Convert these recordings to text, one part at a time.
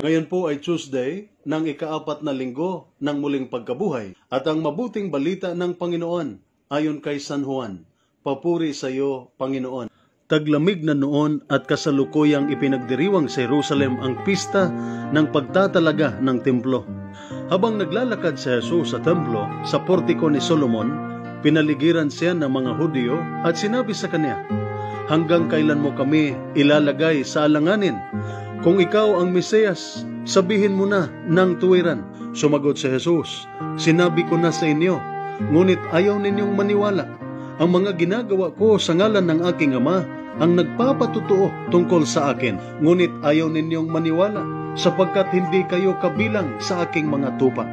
Ngayon po ay Tuesday ng ika-4 na linggo ng muling pagkabuhay at ang mabuting balita ng Panginoon ayon kay San Juan. Papuri sa iyo, Panginoon. Taglamig na noon at kasalukuyang ipinagdiriwang sa Jerusalem ang pista ng pagtatalaga ng templo. Habang naglalakad si Jesus sa templo sa portiko ni Solomon, pinaligiran siya ng mga Hudyo at sinabi sa kanya, "Hanggang kailan mo kami ilalagay sa alanganin? Kung ikaw ang Mesiyas, sabihin mo na ng tuwiran." Sumagot si Jesus, "Sinabi ko na sa inyo, ngunit ayaw ninyong maniwala. Ang mga ginagawa ko sa ngalan ng aking Ama ang nagpapatutuo tungkol sa akin, ngunit ayaw ninyong maniwala sapagkat hindi kayo kabilang sa aking mga tupa.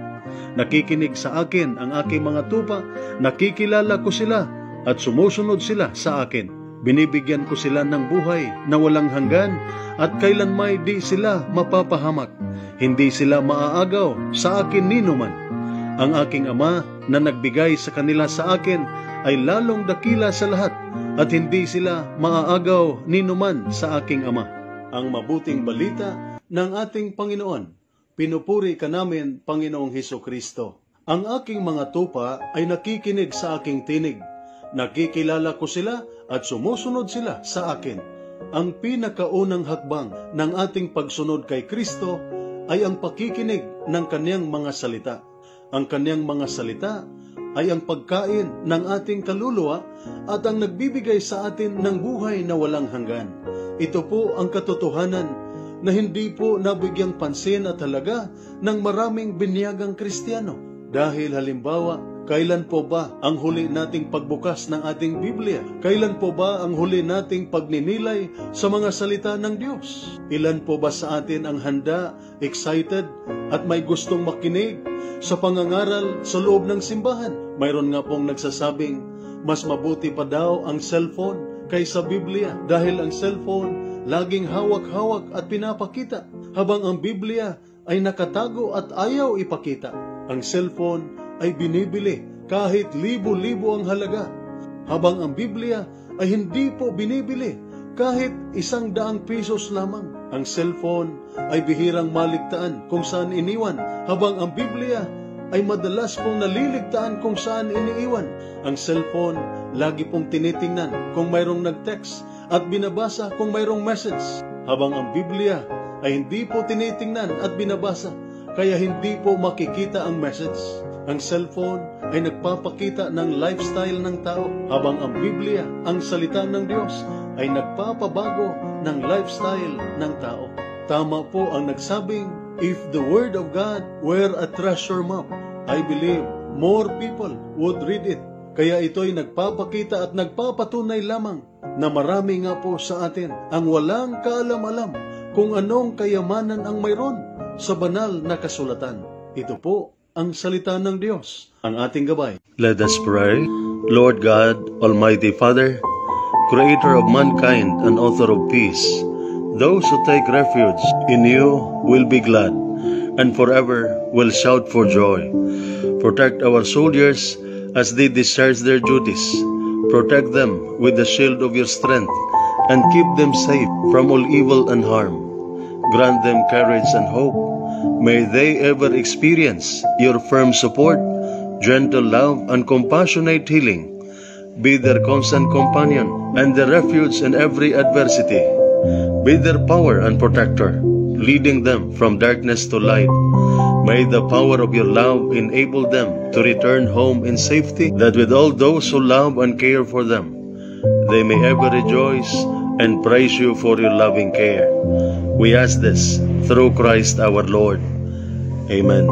Nakikinig sa akin ang aking mga tupa, nakikilala ko sila at sumusunod sila sa akin. Binibigyan ko sila ng buhay na walang hanggan at kailanmay di sila mapapahamak. Hindi sila maaagaw sa akin ninuman. Ang aking Ama na nagbigay sa kanila sa akin ay lalong dakila sa lahat at hindi sila maaagaw ninuman sa aking Ama." Ang mabuting balita ng ating Panginoon. Pinupuri ka namin, Panginoong Hesukristo. Ang aking mga tupa ay nakikinig sa aking tinig. Nakikilala ko sila at sumusunod sila sa akin. Ang pinakaunang hakbang ng ating pagsunod kay Kristo ay ang pakikinig ng Kanyang mga salita. Ang Kanyang mga salita ay ang pagkain ng ating kaluluwa at ang nagbibigay sa atin ng buhay na walang hanggan. Ito po ang katotohanan na hindi po nabigyang pansin at halaga ng maraming binyagang Kristiyano. Dahil halimbawa, kailan po ba ang huli nating pagbukas ng ating Biblia? Kailan po ba ang huli nating pagninilay sa mga salita ng Diyos? Ilan po ba sa atin ang handa, excited, at may gustong makinig sa pangangaral sa loob ng simbahan? Mayroon nga pong nagsasabing, mas mabuti pa daw ang cellphone kaysa Biblia dahil ang cellphone laging hawak-hawak at pinapakita, habang ang Biblia ay nakatago at ayaw ipakita. Ang cellphone ay binibili kahit libo-libo ang halaga, habang ang Biblia ay hindi po binibili kahit 100 pesos lamang. Ang cellphone ay bihirang maligtaan kung saan iniwan, habang ang Biblia ay madalas pong naliligtaan kung saan iniiwan. Ang cellphone lagi pong tinitingnan kung mayroong nag-text at binabasa kung mayroong message, habang ang Biblia ay hindi po tinitingnan at binabasa, kaya hindi po makikita ang message. Ang cellphone ay nagpapakita ng lifestyle ng tao, habang ang Biblia, ang salita ng Diyos, ay nagpapabago ng lifestyle ng tao. Tama po ang nagsabing, if the Word of God were a treasure map, I believe more people would read it. Kaya ito'y nagpapakita at nagpapatunay lamang na marami nga po sa atin ang walang kaalam-alam kung anong kayamanan ang mayroon sa banal na kasulatan. Ito po ang salita ng Diyos, ang ating gabay. Let us pray. Lord God, Almighty Father, Creator of mankind and Author of peace, those who take refuge in you will be glad and forever will shout for joy. Protect our soldiers as they discharge their duties. Protect them with the shield of your strength and keep them safe from all evil and harm. Grant them courage and hope. May they ever experience your firm support, gentle love, and compassionate healing. Be their constant companion and their refuge in every adversity. Be their power and protector, leading them from darkness to light. May the power of your love enable them to return home in safety, that with all those who love and care for them, they may ever rejoice and praise you for your loving care. We ask this through Christ our Lord. Amen.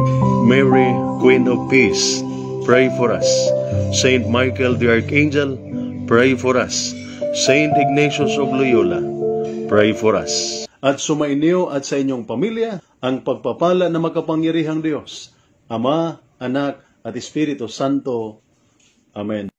Mary, Queen of Peace, pray for us. Saint Michael the Archangel, pray for us. Saint Ignatius of Loyola, pray for us. At sumainyo at sa inyong pamilya ang pagpapala na makapangyarihang Diyos, Ama, Anak, at Espiritu Santo. Amen.